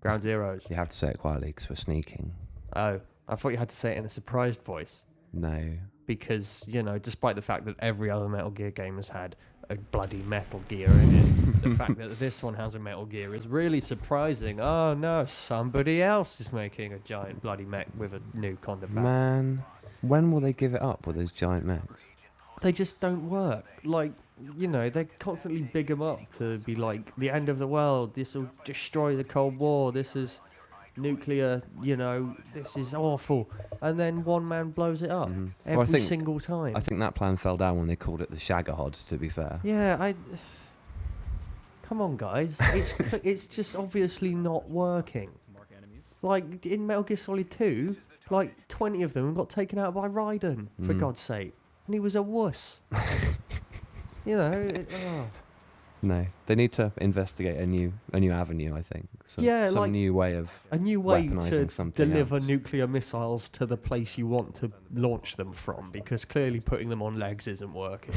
Ground Zeroes. You have to say it quietly because we're sneaking. Oh, I thought you had to say it in a surprised voice. No. Because, despite the fact that every other Metal Gear game has had a bloody Metal Gear in it, the fact that this one has a Metal Gear is really surprising. Oh no, somebody else is making a giant bloody mech with a nuke on the back. Man, when will they give it up with those giant mechs? They just don't work. Like, they constantly big them up to be like, the end of the world, this will destroy the Cold War, this is nuclear, this is awful. And then one man blows it up every single time. I think that plan fell down when they called it the Shagahod, to be fair. Yeah, come on, guys. It's just obviously not working. Like, in Metal Gear Solid 2, like, 20 of them got taken out by Raiden, for God's sake. And he was a wuss. No, they need to investigate a new avenue, I think. Some new way of a new way to deliver else. Nuclear missiles to the place you want to launch them from, because clearly putting them on legs isn't working.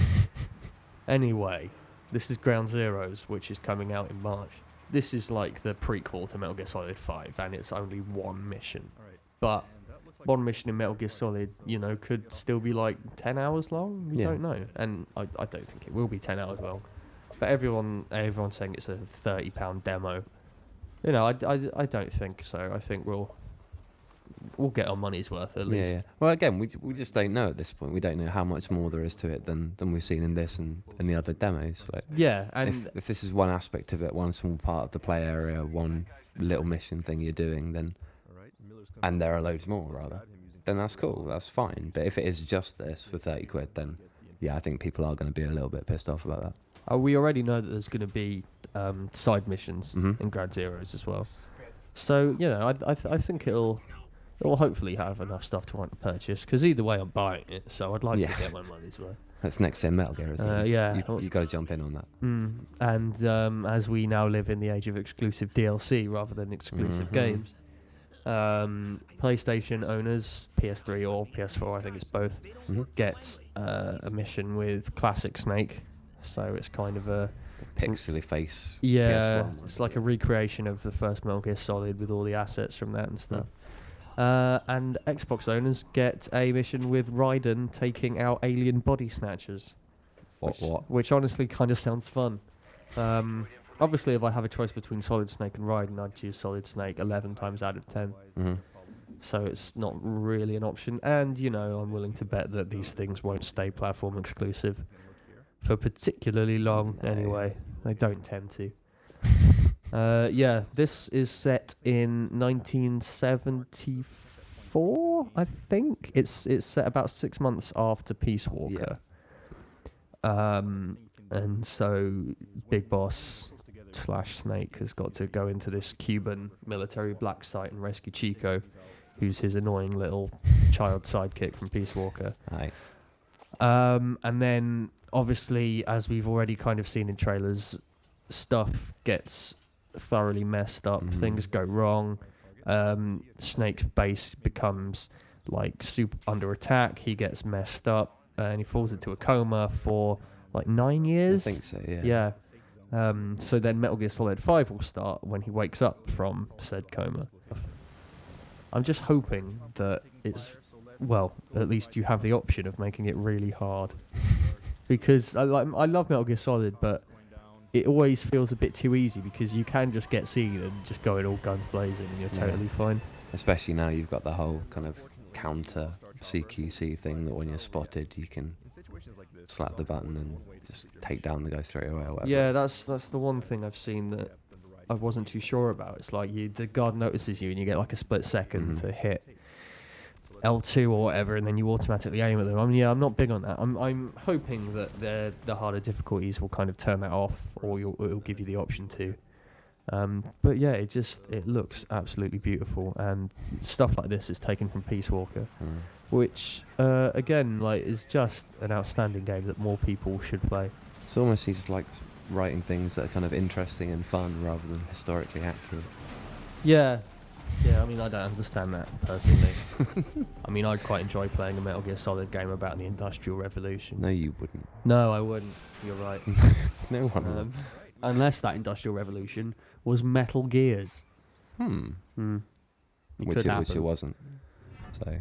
Anyway, this is Ground Zeroes, which is coming out in March. This is like the prequel to Metal Gear Solid 5, and it's only one mission. But one mission in Metal Gear Solid, could still be like 10 hours long. We don't know, and I don't think it will be 10 hours long. But everyone's saying it's a £30 demo. I don't think so. I think we'll get our money's worth at least. Yeah. Well, again, we just don't know at this point. We don't know how much more there is to it than we've seen in this and the other demos. Like, yeah, and if this is one aspect of it, one small part of the play area, one little mission thing you're doing, then and there are loads more rather, then that's cool. That's fine. But if it is just this for £30, then yeah, I think people are going to be a little bit pissed off about that. We already know that there's going to be side missions in Ground Zeroes as well. So, I think it'll hopefully have enough stuff to want to purchase, because either way I'm buying it, so I'd like to get my money's worth. That's next gen Metal Gear, isn't it? Yeah. You got to jump in on that. And as we now live in the age of exclusive DLC rather than exclusive games, PlayStation owners, PS3 or PS4, I think it's both, get a mission with Classic Snake. So it's kind of a pixely face. Yeah, PS1. it's like a recreation of the first Metal Gear Solid with all the assets from that and stuff. And Xbox owners get a mission with Raiden taking out alien body snatchers. Which honestly kind of sounds fun. Obviously, if I have a choice between Solid Snake and Raiden, I'd choose Solid Snake 11 times out of 10. So it's not really an option. And, I'm willing to bet that these things won't stay platform exclusive for particularly long anyway. They don't tend to. This is set in 1974, I think. It's set about 6 months after Peace Walker. And so Big Boss / Snake has got to go into this Cuban military black site and rescue Chico, who's his annoying little child sidekick from Peace Walker. Aye. And then, obviously, as we've already kind of seen in trailers, stuff gets thoroughly messed up. Things go wrong. Snake's base becomes like super under attack. He gets messed up and he falls into a coma for like 9 years. I think so, yeah. Yeah. So then Metal Gear Solid 5 will start when he wakes up from said coma. I'm just hoping that it's, well, at least you have the option of making it really hard. Because I love Metal Gear Solid, but it always feels a bit too easy because you can just get seen and just go in all guns blazing and you're totally fine. Especially now you've got the whole kind of counter CQC thing that when you're spotted you can slap the button and just take down the guy straight away or whatever. Yeah, that's the one thing I've seen that I wasn't too sure about. It's like the guard notices you and you get like a split second to hit L2 or whatever, and then you automatically aim at them. I'm not big on that. I'm hoping that the harder difficulties will kind of turn that off, or it'll give you the option to. But yeah, it looks absolutely beautiful, and stuff like this is taken from Peace Walker, which again is just an outstanding game that more people should play. It's almost he's just like writing things that are kind of interesting and fun rather than historically accurate. Yeah, I mean, I don't understand that personally. I mean, I'd quite enjoy playing a Metal Gear Solid game about the Industrial Revolution. No, you wouldn't. No, I wouldn't. You're right. No one would. Unless that Industrial Revolution was Metal Gears. Mm. Which it wasn't. So.